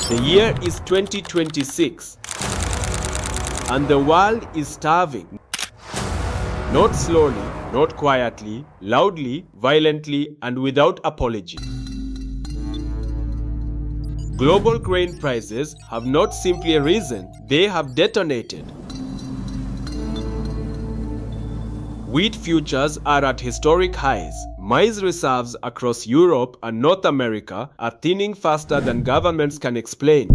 The year is 2026 and the world is starving. Not slowly, not quietly, loudly, violently, and without apology. Global grain prices have not simply risen, they have detonated. Wheat futures are at historic highs. Maize reserves across Europe and North America are thinning faster than governments can explain.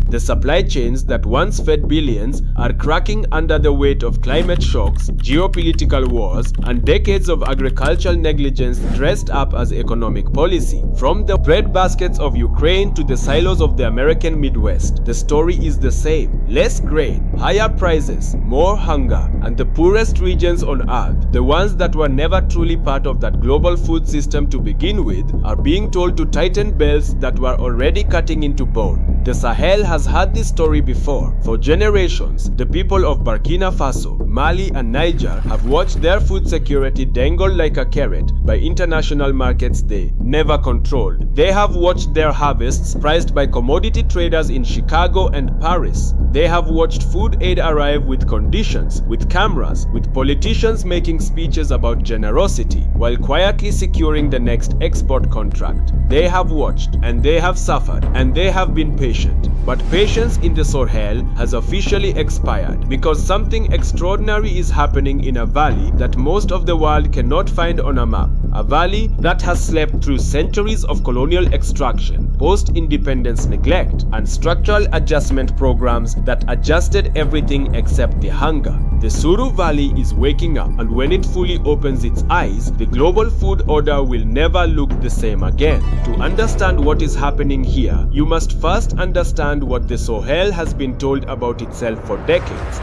The supply chains that once fed billions are cracking under the weight of climate shocks, geopolitical wars, and decades of agricultural negligence dressed up as economic policy. From the breadbaskets of Ukraine to the silos of the American Midwest, the story is the same. Less grain, higher prices, more hunger, and the poorest regions on earth, the ones that were never truly part of that global food system to begin with, are being told to tighten belts that were already cutting into bone. The Sahel has had this story before. For generations, the people of Burkina Faso, Mali, and Niger have watched their food security dangle like a carrot by international markets they never controlled. They have watched their harvests priced by commodity traders in Chicago and Paris. They have watched food aid arrive with conditions, with cameras, with politicians making speeches about generosity, while quietly securing the next export contract. They have watched, and they have suffered, and they have been patient. But patience in the Sahel has officially expired because something extraordinary is happening in a valley that most of the world cannot find on a map. A valley that has slept through centuries of colonial extraction, post-independence neglect, and structural adjustment programs that adjusted everything except the hunger. The Sourou Valley is waking up, and when it fully opens its eyes, the global food order will never look the same again. To understand what is happening here, you must first understand what the Sahel has been told about itself for decades.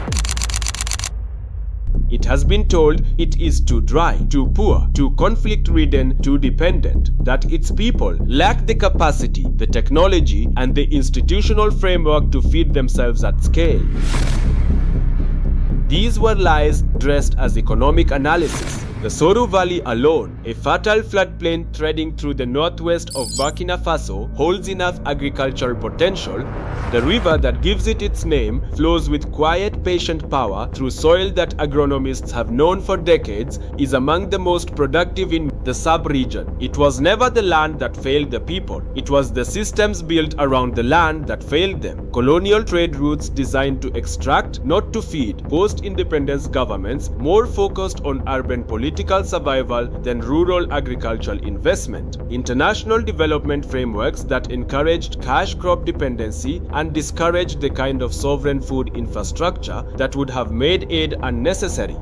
It has been told it is too dry, too poor, too conflict-ridden, too dependent, that its people lack the capacity, the technology, and the institutional framework to feed themselves at scale. These were lies dressed as economic analysis. The Sourou Valley alone, a fertile floodplain threading through the northwest of Burkina Faso, holds enough agricultural potential. The river that gives it its name flows with quiet, patient power through soil that agronomists have known for decades is among the most productive in the sub-region. It was never the land that failed the people. It was the systems built around the land that failed them. Colonial trade routes designed to extract, not to feed. Post-independence governments more focused on urban political survival than rural agricultural investment. International development frameworks that encouraged cash crop dependency and discouraged the kind of sovereign food infrastructure that would have made aid unnecessary.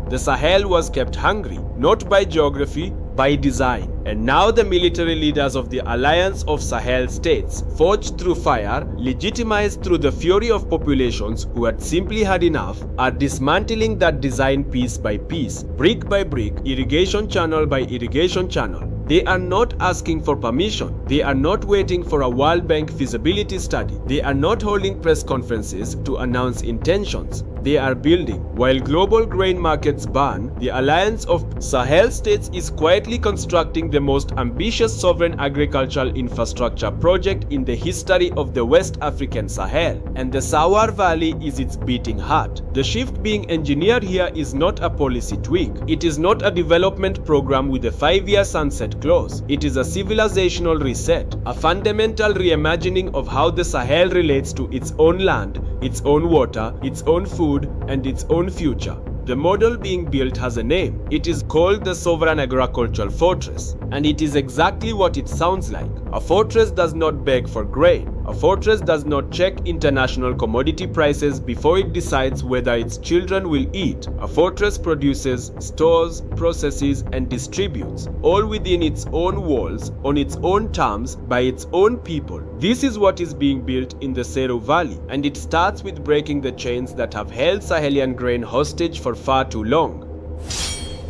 The Sahel was kept hungry, not by geography, by design. And now the military leaders of the Alliance of Sahel States, forged through fire, legitimized through the fury of populations who had simply had enough, are dismantling that design piece by piece, brick by brick, irrigation channel by irrigation channel. They are not asking for permission. They are not waiting for a World Bank feasibility study. They are not holding press conferences to announce intentions. They are building. While global grain markets burn, the Alliance of Sahel States is quietly constructing the most ambitious sovereign agricultural infrastructure project in the history of the West African Sahel. And the Sourou Valley is its beating heart. The shift being engineered here is not a policy tweak. It is not a development program with a 5-year sunset clause. It is a civilizational reset, a fundamental reimagining of how the Sahel relates to its own land, its own water, its own food, and its own future. The model being built has a name. It is called the Sovereign Agricultural Fortress, and it is exactly what it sounds like. A fortress does not beg for grain. A fortress does not check international commodity prices before it decides whether its children will eat. A fortress produces, stores, processes, and distributes, all within its own walls, on its own terms, by its own people. This is what is being built in the Sourou Valley, and it starts with breaking the chains that have held Sahelian grain hostage for far too long.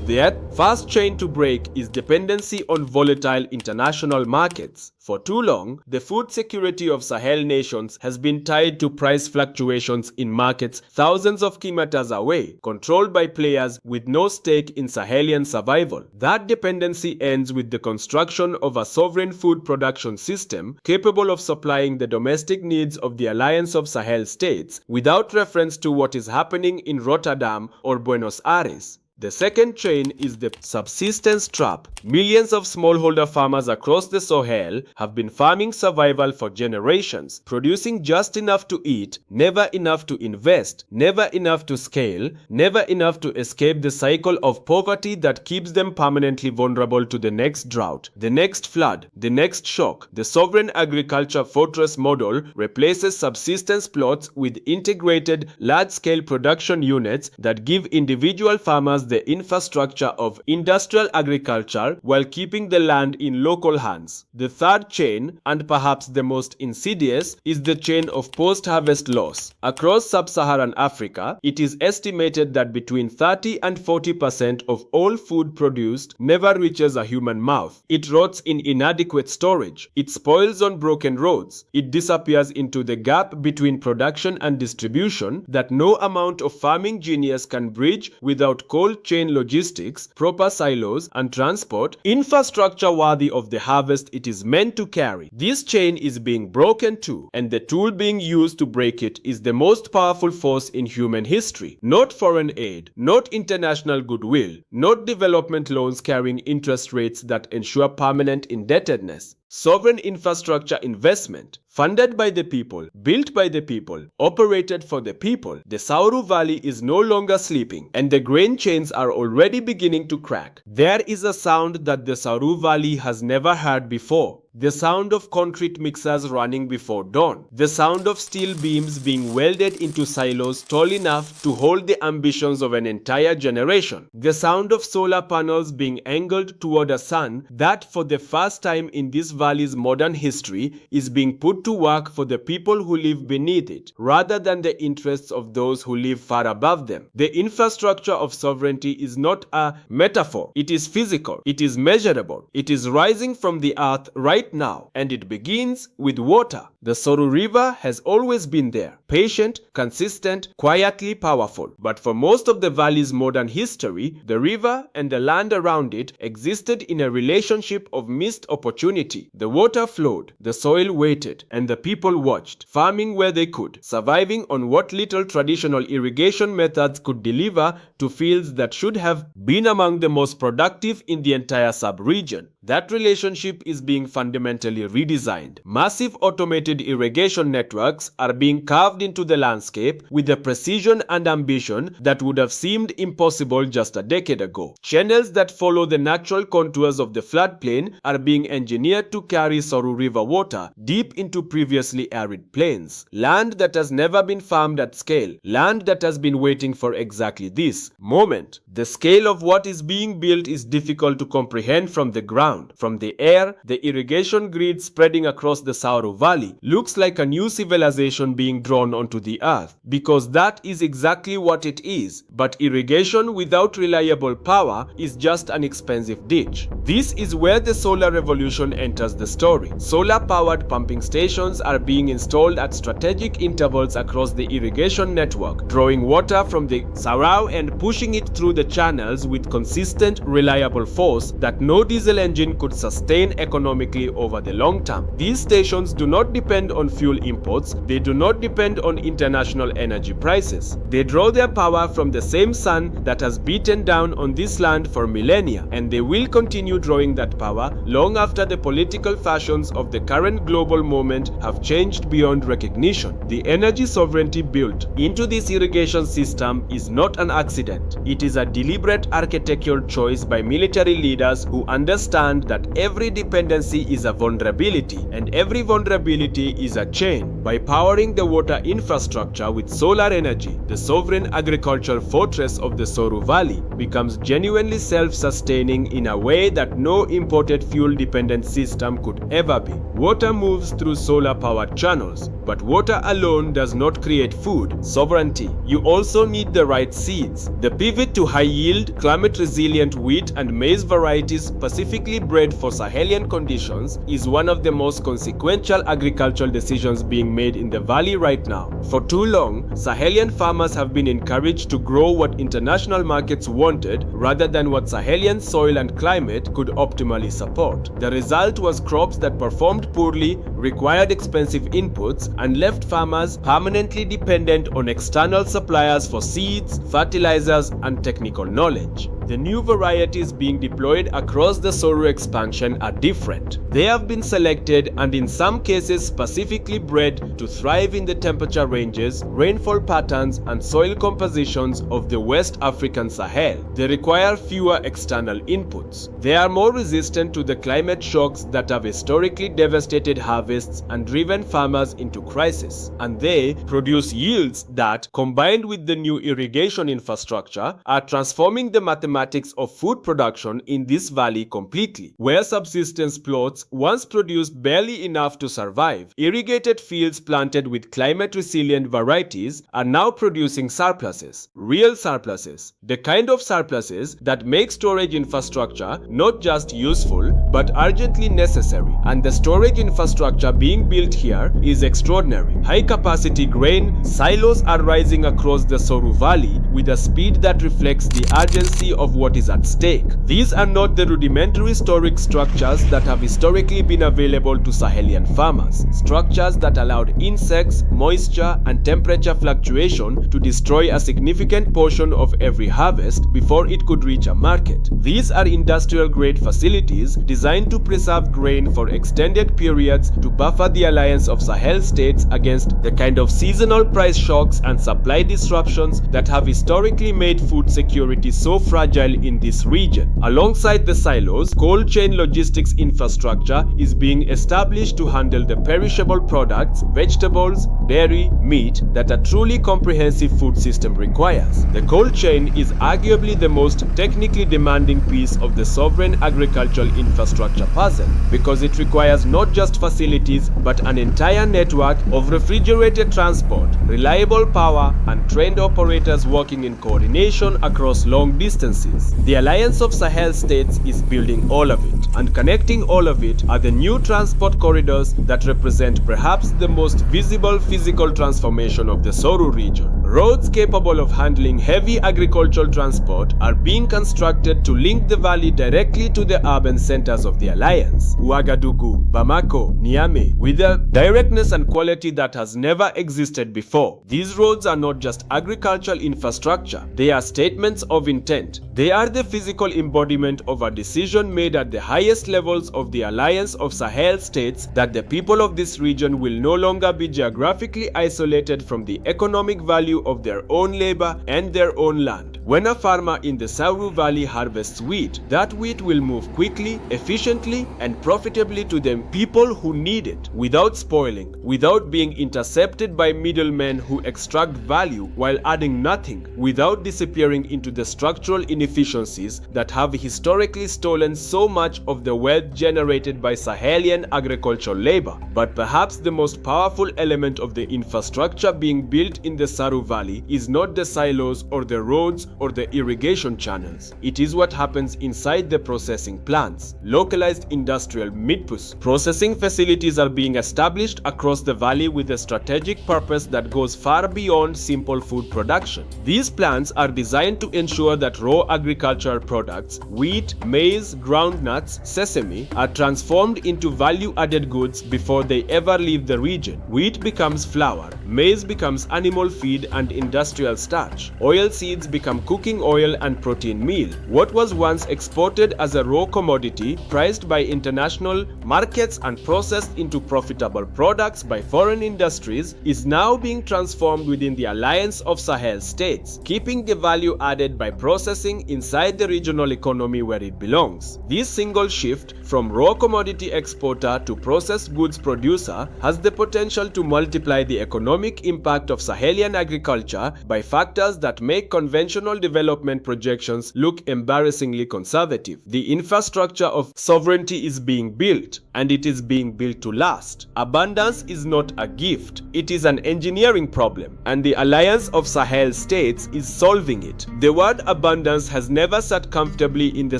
The earth first chain to break is dependency on volatile international markets. For too long, the food security of Sahel nations has been tied to price fluctuations in markets thousands of kilometers away, controlled by players with no stake in Sahelian survival. That dependency ends with the construction of a sovereign food production system capable of supplying the domestic needs of the Alliance of Sahel states without reference to what is happening in Rotterdam or Buenos Aires. The second chain is the subsistence trap. Millions of smallholder farmers across the Sahel have been farming survival for generations, producing just enough to eat, never enough to invest, never enough to scale, never enough to escape the cycle of poverty that keeps them permanently vulnerable to the next drought, the next flood, the next shock. The sovereign agriculture fortress model replaces subsistence plots with integrated large-scale production units that give individual farmers the infrastructure of industrial agriculture while keeping the land in local hands. The third chain, and perhaps the most insidious, is the chain of post-harvest loss. Across sub-Saharan Africa, it is estimated that between 30 and 40% of all food produced never reaches a human mouth. It rots in inadequate storage. It spoils on broken roads. It disappears into the gap between production and distribution that no amount of farming genius can bridge without cold chain logistics, proper silos, and transport infrastructure worthy of the harvest it is meant to carry. This chain is being broken too, and the tool being used to break it is the most powerful force in human history. Not foreign aid, not international goodwill, not development loans carrying interest rates that ensure permanent indebtedness. Sovereign infrastructure investment, funded by the people, built by the people, operated for the people. The Sourou Valley is no longer sleeping, and the grain chains are already beginning to crack. There is a sound that the Sourou Valley has never heard before. The sound of concrete mixers running before dawn. The sound of steel beams being welded into silos tall enough to hold the ambitions of an entire generation. The sound of solar panels being angled toward a sun that, for the first time in this valley's modern history, is being put to work for the people who live beneath it, rather than the interests of those who live far above them. The infrastructure of sovereignty is not a metaphor. It is physical. It is measurable. It is rising from the earth right now, and it begins with water. The Sourou River has always been there, patient, consistent, quietly powerful. But for most of the valley's modern history, the river and the land around it existed in a relationship of missed opportunity. The water flowed, the soil waited, and the people watched, farming where they could, surviving on what little traditional irrigation methods could deliver to fields that should have been among the most productive in the entire sub-region. That relationship is being fundamentally redesigned. Massive automated irrigation networks are being carved into the landscape with a precision and ambition that would have seemed impossible just a decade ago. Channels that follow the natural contours of the floodplain are being engineered to carry Sourou River water deep into previously arid plains. Land that has never been farmed at scale. Land that has been waiting for exactly this moment. The scale of what is being built is difficult to comprehend from the ground. From the air, the irrigation grid spreading across the Sourou Valley looks like a new civilization being drawn onto the earth, because that is exactly what it is. But irrigation without reliable power is just an expensive ditch. This is where the solar revolution enters the story. Solar-powered pumping stations are being installed at strategic intervals across the irrigation network, drawing water from the Sourou and pushing it through the channels with consistent, reliable force that no diesel engine could sustain economically over the long term. These stations do not depend on fuel imports. They do not depend on international energy prices. They draw their power from the same sun that has beaten down on this land for millennia, and they will continue drawing that power long after the political fashions of the current global moment have changed beyond recognition. The energy sovereignty built into this irrigation system is not an accident. It is a deliberate architectural choice by military leaders who understand that every dependency is a vulnerability, and every vulnerability is a chain. By powering the water infrastructure with solar energy, the sovereign agricultural fortress of the Sourou Valley becomes genuinely self-sustaining in a way that no imported fuel-dependent system could ever be. Water moves through solar-powered channels, but water alone does not create food sovereignty. You also need the right seeds, The pivot to high-yield, climate-resilient wheat and maize varieties specifically bred for Sahelian conditions is one of the most consequential agricultural decisions being made in the valley right now. For too long, Sahelian farmers have been encouraged to grow what international markets wanted rather than what Sahelian soil and climate could optimally support. The result was crops that performed poorly, required expensive inputs, and left farmers permanently dependent on external suppliers for seeds, fertilizers, and technical knowledge. The new varieties being deployed across the Sourou expansion are different. They have been selected and in some cases specifically bred to thrive in the temperature ranges, rainfall patterns, and soil compositions of the West African Sahel. They require fewer external inputs. They are more resistant to the climate shocks that have historically devastated harvests and driven farmers into crisis. And they produce yields that, combined with the new irrigation infrastructure, are transforming the mathematics of food production in this valley completely. Where subsistence plots once produced barely enough to survive, irrigated fields planted with climate-resilient varieties are now producing surpluses. Real surpluses. The kind of surpluses that make storage infrastructure not just useful, but urgently necessary. And the storage infrastructure being built here is extraordinary. High-capacity grain silos are rising across the Sourou Valley with a speed that reflects the urgency of what is at stake. These are not the rudimentary storage structures that have historically been available to Sahelian farmers. Structures that allowed insects, moisture, and temperature fluctuation to destroy a significant portion of every harvest before it could reach a market. These are industrial-grade facilities designed to preserve grain for extended periods to buffer the alliance of Sahel states against the kind of seasonal price shocks and supply disruptions that have historically made food security so fragile in this region. Alongside the silos, cold chain logistics infrastructure is being established to handle the perishable products, vegetables, dairy, meat that a truly comprehensive food system requires. The cold chain is arguably the most technically demanding piece of the sovereign agricultural infrastructure puzzle because it requires not just facilities but an entire network of refrigerated transport, reliable power, and trained operators working in coordination across long distances. The Alliance of Sahel States is building all of it, and connecting all of it are the new transport corridors that represent perhaps the most visible physical transformation of the Sourou region. Roads capable of handling heavy agricultural transport are being constructed to link the valley directly to the urban centers of the Alliance, Ouagadougou, Bamako, Niamey, with a directness and quality that has never existed before. These roads are not just agricultural infrastructure, they are statements of intent. They are the physical embodiment of a decision made at the highest levels of the Alliance of Sahel States that the people of this region will no longer be geographically isolated from the economic value of their own labor and their own land. When a farmer in the Sourou Valley harvests wheat, that wheat will move quickly, efficiently, and profitably to the people who need it, without spoiling, without being intercepted by middlemen who extract value while adding nothing, without disappearing into the structural inefficiencies that have historically stolen so much of the wealth generated by Sahelian agricultural labor. But perhaps the most powerful element of the infrastructure being built in the Sourou Valley is not the silos or the roads or the irrigation channels. It is what happens inside the processing plants. Localized industrial midpush processing facilities are being established across the valley with a strategic purpose that goes far beyond simple food production. These plants are designed to ensure that raw agricultural products, wheat, maize, groundnuts, sesame, are transformed into value-added goods before they ever leave the region. Wheat becomes flour, maize becomes animal feed and industrial starch, oil seeds become cooking oil and protein meal. What was once exported as a raw commodity, priced by international markets and processed into profitable products by foreign industries, is now being transformed within the Alliance of Sahel States, keeping the value added by processing inside the regional economy where it belongs. This single shift from raw commodity exporter to processed goods producer has the potential to multiply the economic economic impact of Sahelian agriculture by factors that make conventional development projections look embarrassingly conservative. The infrastructure of sovereignty is being built, and it is being built to last. Abundance is not a gift, it is an engineering problem, and the Alliance of Sahel states is solving it. The word abundance has never sat comfortably in the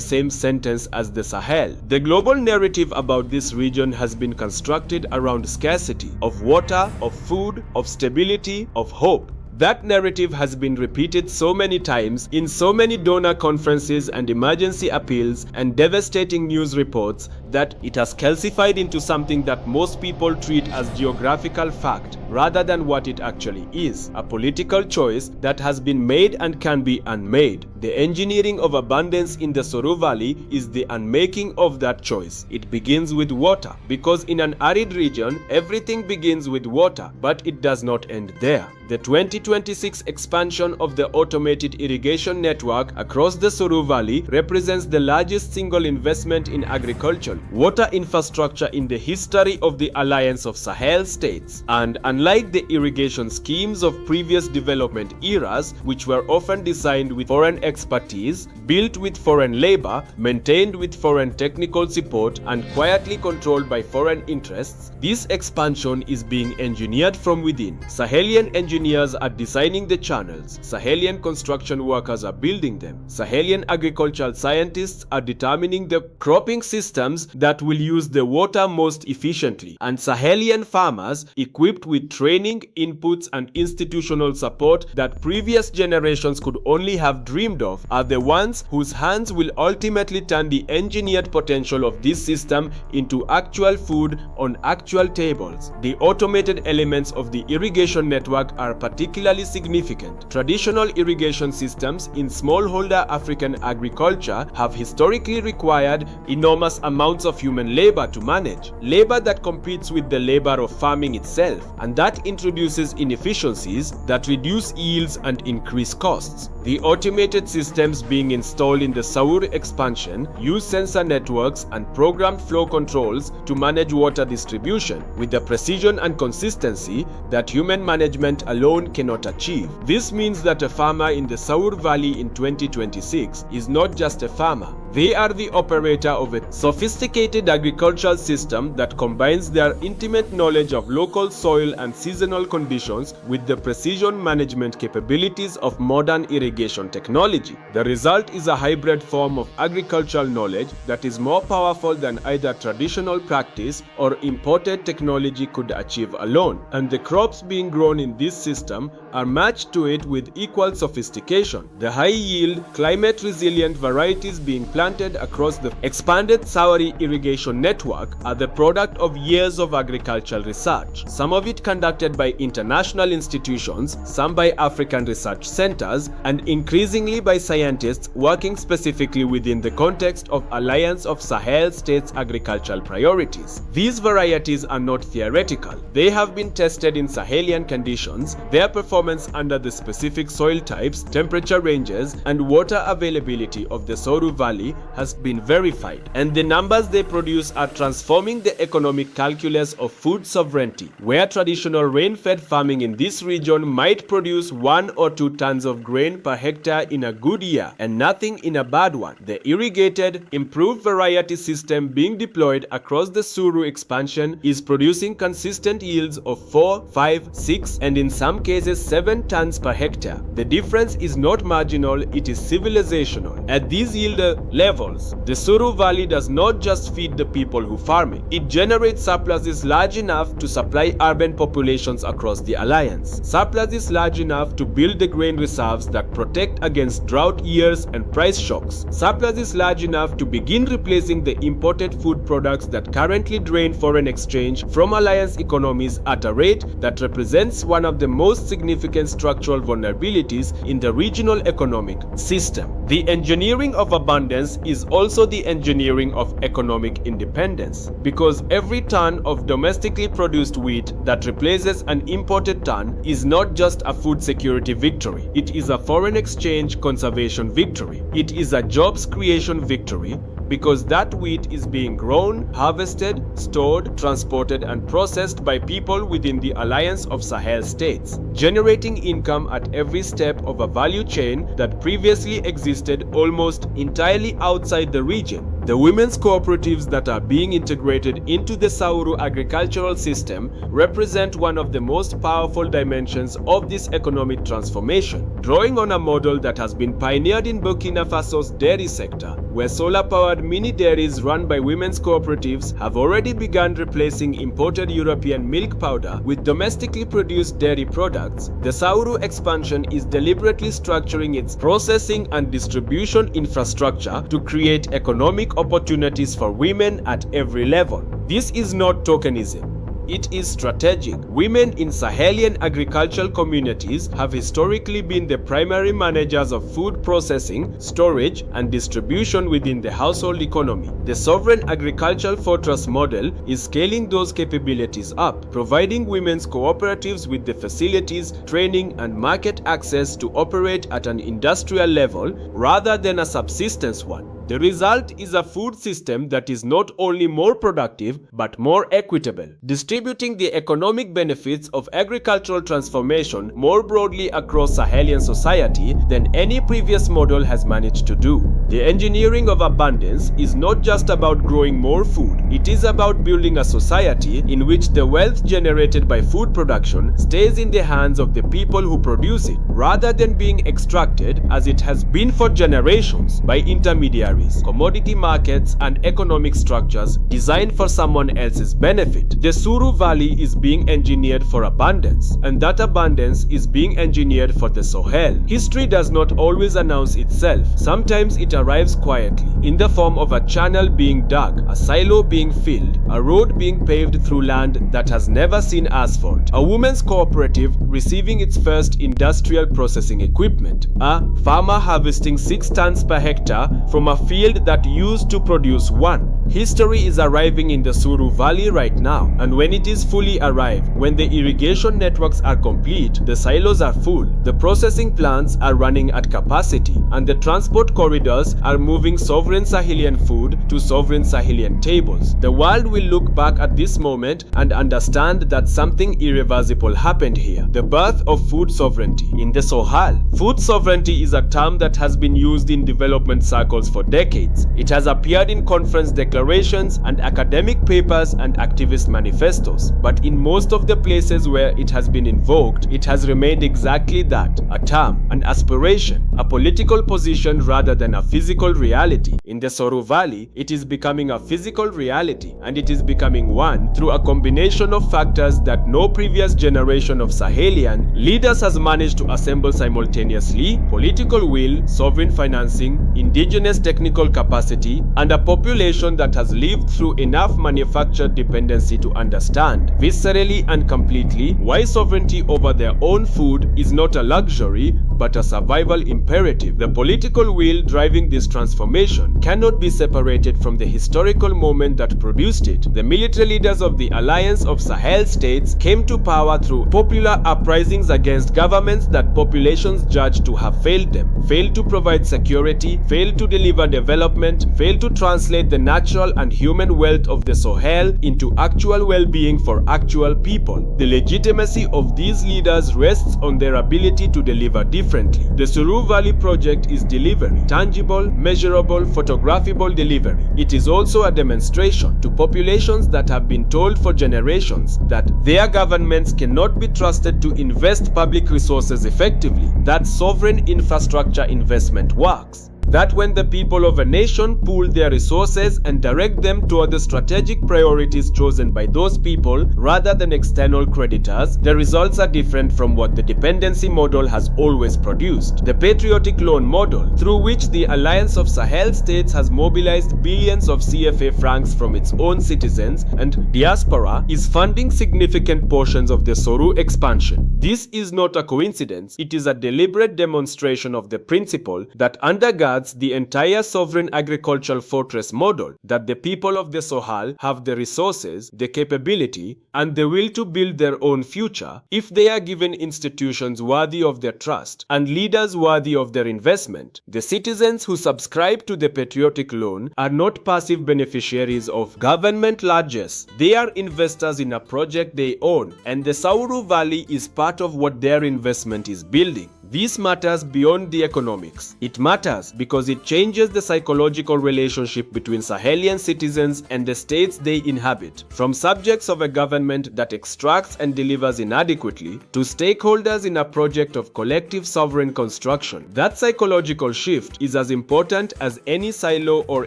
same sentence as the Sahel. The global narrative about this region has been constructed around scarcity of water, of food, of stability, of hope. That narrative has been repeated so many times in so many donor conferences and emergency appeals and devastating news reports that it has calcified into something that most people treat as geographical fact rather than what it actually is, a political choice that has been made and can be unmade. The engineering of abundance in the Sourou Valley is the unmaking of that choice. It begins with water, because in an arid region, everything begins with water, but it does not end there. The 2026 expansion of the automated irrigation network across the Sourou Valley represents the largest single investment in agricultural water infrastructure in the history of the Alliance of Sahel states. And unlike the irrigation schemes of previous development eras, which were often designed with foreign expertise, built with foreign labor, maintained with foreign technical support, and quietly controlled by foreign interests, this expansion is being engineered from within. Sahelian engineers are designing the channels. Sahelian construction workers are building them. Sahelian agricultural scientists are determining the cropping systems that will use the water most efficiently. And Sahelian farmers, equipped with training, inputs, and institutional support that previous generations could only have dreamed of, are the ones whose hands will ultimately turn the engineered potential of this system into actual food on actual tables. The automated elements of the irrigation network are particularly significant. Traditional irrigation systems in smallholder African agriculture have historically required enormous amounts of human labor to manage, labor that competes with the labor of farming itself, and that introduces inefficiencies that reduce yields and increase costs. The automated systems being installed in the Sourou expansion use sensor networks and programmed flow controls to manage water distribution with the precision and consistency that human management alone cannot achieve. This means that a farmer in the Sourou Valley in 2026 is not just a farmer. They are the operator of a sophisticated agricultural system that combines their intimate knowledge of local soil and seasonal conditions with the precision management capabilities of modern irrigation technology. The result is a hybrid form of agricultural knowledge that is more powerful than either traditional practice or imported technology could achieve alone, and the crops being grown in this system are matched to it with equal sophistication. The high-yield, climate-resilient varieties being planted across the expanded Sourou irrigation network are the product of years of agricultural research, some of it conducted by international institutions, some by African research centers, and increasingly by scientists working specifically within the context of Alliance of Sahel States agricultural priorities. These varieties are not theoretical. They have been tested in Sahelian conditions. Their performance under the specific soil types, temperature ranges, and water availability of the Sourou Valley has been verified, and the numbers they produce are transforming the economic calculus of food sovereignty, where traditional rain-fed farming in this region might produce 1 or 2 tons of grain per hectare in a good year and nothing in a bad one. The irrigated, improved variety system being deployed across the Sourou expansion is producing consistent yields of 4, 5, 6, and in some cases 7 tons per hectare. The difference is not marginal, it is civilizational. At these yield levels, the Sourou Valley does not just feed the people who farm it. It generates surpluses large enough to supply urban populations across the alliance. Surpluses large enough to build the grain reserves that protect against drought years and price shocks. Surpluses large enough to begin replacing the imported food products that currently drain foreign exchange from alliance economies at a rate that represents one of the most significant structural vulnerabilities in the regional economic system. The engineering of abundance is also the engineering of economic independence, because every ton of domestically produced wheat that replaces an imported ton is not just a food security victory, it is a foreign exchange conservation victory, it is a jobs creation victory, because that wheat is being grown, harvested, stored, transported and processed by people within the Alliance of Sahel states, generating income at every step of a value chain that previously existed almost entirely outside the region. The women's cooperatives that are being integrated into the Sourou agricultural system represent one of the most powerful dimensions of this economic transformation, drawing on a model that has been pioneered in Burkina Faso's dairy sector, where solar-powered mini-dairies run by women's cooperatives have already begun replacing imported European milk powder with domestically produced dairy products. The Sourou expansion is deliberately structuring its processing and distribution infrastructure to create economic opportunities for women at every level. This is not tokenism. It is strategic. Women in Sahelian agricultural communities have historically been the primary managers of food processing, storage, and distribution within the household economy. The sovereign agricultural fortress model is scaling those capabilities up, providing women's cooperatives with the facilities, training, and market access to operate at an industrial level rather than a subsistence one. The result is a food system that is not only more productive but more equitable, distributing the economic benefits of agricultural transformation more broadly across Sahelian society than any previous model has managed to do. The engineering of abundance is not just about growing more food, it is about building a society in which the wealth generated by food production stays in the hands of the people who produce it, rather than being extracted, as it has been for generations, by intermediaries, commodity markets, and economic structures designed for someone else's benefit. The Sourou Valley is being engineered for abundance, and that abundance is being engineered for the Sahel. History does not always announce itself. Sometimes it arrives quietly, in the form of a channel being dug, a silo being filled, a road being paved through land that has never seen asphalt, a women's cooperative receiving its first industrial processing equipment, a farmer harvesting 6 tons per hectare from a field that used to produce 1. History is arriving in the Sourou Valley right now, and when it is fully arrived, when the irrigation networks are complete, the silos are full, the processing plants are running at capacity, and the transport corridors are moving sovereign Sahelian food to sovereign Sahelian tables, the world will look back at this moment and understand that something irreversible happened here: the birth of food sovereignty in the Sahel. Food sovereignty is a term that has been used in development circles for decades. It has appeared in conference declarations and academic papers and activist manifestos, but in most of the places where it has been invoked, it has remained exactly that: a term, an aspiration, a political position rather than a physical reality. In the Sourou Valley, it is becoming a physical reality, and it is becoming one through a combination of factors that no previous generation of Sahelian leaders has managed to assemble simultaneously: political will, sovereign financing, indigenous technical capacity, and a population that has lived through enough manufactured dependency to understand, viscerally and completely, why sovereignty over their own food is not a luxury but a survival imperative. The political will driving this transformation cannot be separated from the historical moment that produced it. The military leaders of the Alliance of Sahel states came to power through popular uprisings against governments that populations judged to have failed them, failed to provide security, failed to deliver development, failed to translate the natural and human wealth of the Sahel into actual well-being for actual people. The legitimacy of these leaders rests on their ability to deliver differently. The Sourou Valley project is delivery, tangible, measurable, photographable delivery. It is also a demonstration to populations that have been told for generations that their governments cannot be trusted to invest public resources effectively, that sovereign infrastructure investment works. That when the people of a nation pool their resources and direct them toward the strategic priorities chosen by those people rather than external creditors, the results are different from what the dependency model has always produced. The Patriotic loan model, through which the Alliance of Sahel states has mobilized billions of CFA francs from its own citizens and diaspora, is funding significant portions of the Sourou expansion. This is not a coincidence, it is a deliberate demonstration of the principle that undergirds safeguards the entire sovereign agricultural fortress model that the people of the Sahel have the resources, the capability, and the will to build their own future if they are given institutions worthy of their trust and leaders worthy of their investment. The citizens who subscribe to the Patriotic loan are not passive beneficiaries of government largesse. They are investors in a project they own, and the Sourou Valley is part of what their investment is building. This matters beyond the economics. It matters because it changes the psychological relationship between Sahelian citizens and the states they inhabit, from subjects of a government that extracts and delivers inadequately to stakeholders in a project of collective sovereign construction. That psychological shift is as important as any silo or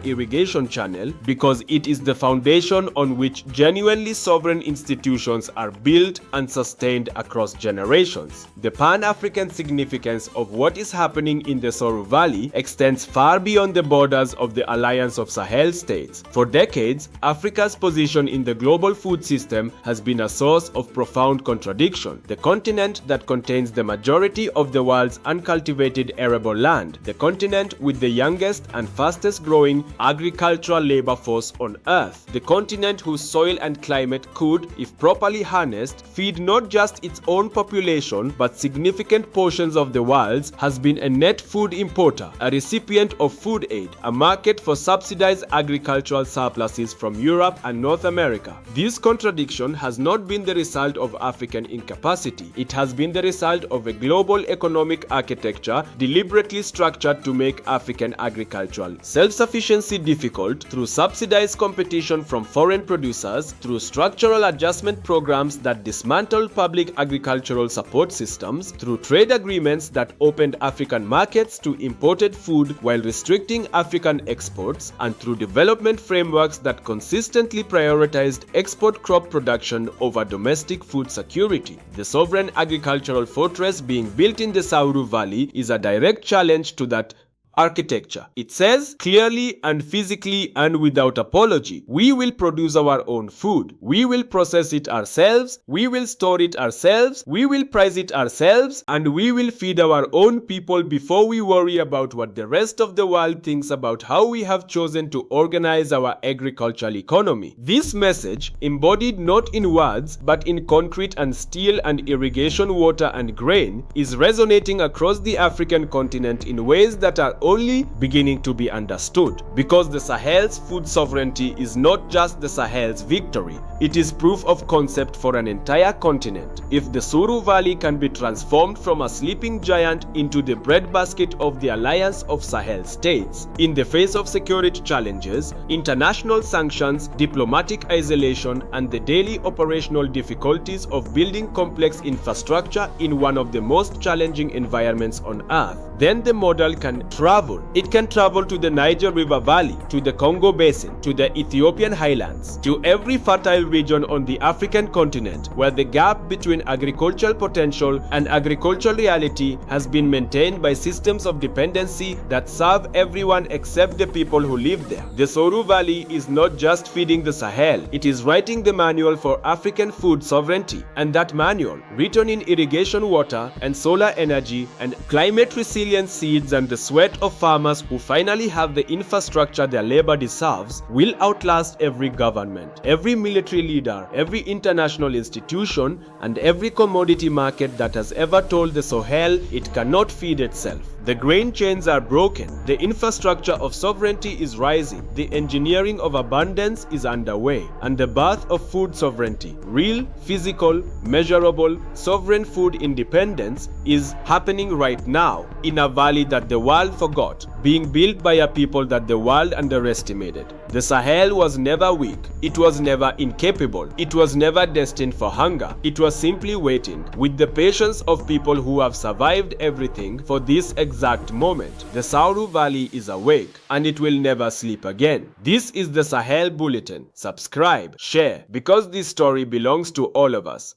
irrigation channel because it is the foundation on which genuinely sovereign institutions are built and sustained across generations. The Pan-African significance of what is happening in the Sourou Valley extends far beyond the borders of the Alliance of Sahel states. For decades, Africa's position in the global food system has been a source of profound contradiction. The continent that contains the majority of the world's uncultivated arable land, the continent with the youngest and fastest growing agricultural labor force on Earth, the continent whose soil and climate could, if properly harnessed, feed not just its own population but significant portions of the world's, has been a net food importer, a recipient of food aid, a market for subsidized agricultural surpluses from Europe and North America. This contradiction has not been the result of African incapacity. It has been the result of a global economic architecture deliberately structured to make African agricultural self-sufficiency difficult through subsidized competition from foreign producers, through structural adjustment programs that dismantle public agricultural support systems, through trade agreements that opened African markets to imported food while restricting African exports, and through development frameworks that consistently prioritized export crop production over domestic food security. The sovereign agricultural fortress being built in the Sourou Valley is a direct challenge to that architecture. It says clearly and physically and without apology, we will produce our own food. We will process it ourselves. We will store it ourselves. We will price it ourselves. And we will feed our own people before we worry about what the rest of the world thinks about how we have chosen to organize our agricultural economy. This message, embodied not in words but in concrete and steel and irrigation water and grain, is resonating across the African continent in ways that are only beginning to be understood, because the Sahel's food sovereignty is not just the Sahel's victory, it is proof of concept for an entire continent. If the Sourou Valley can be transformed from a sleeping giant into the breadbasket of the Alliance of Sahel states, in the face of security challenges, international sanctions, diplomatic isolation, and the daily operational difficulties of building complex infrastructure in one of the most challenging environments on Earth, then the model can travel. It can travel to the Niger River Valley, to the Congo Basin, to the Ethiopian highlands, to every fertile region on the African continent where the gap between agricultural potential and agricultural reality has been maintained by systems of dependency that serve everyone except the people who live there. The Sourou Valley is not just feeding the Sahel, it is writing the manual for African food sovereignty, and that manual, written in irrigation water and solar energy and climate resilience seeds and the sweat of farmers who finally have the infrastructure their labor deserves, will outlast every government, every military leader, every international institution, and every commodity market that has ever told the Sahel it cannot feed itself. The grain chains are broken, the infrastructure of sovereignty is rising, the engineering of abundance is underway, and the birth of food sovereignty, real, physical, measurable, sovereign food independence, is happening right now in a valley that the world forgot, being built by a people that the world underestimated. The Sahel was never weak, it was never incapable, it was never destined for hunger, it was simply waiting, with the patience of people who have survived everything for this exact moment. The Sourou Valley is awake, and it will never sleep again. This is the Sahel Bulletin. Subscribe, share, because this story belongs to all of us.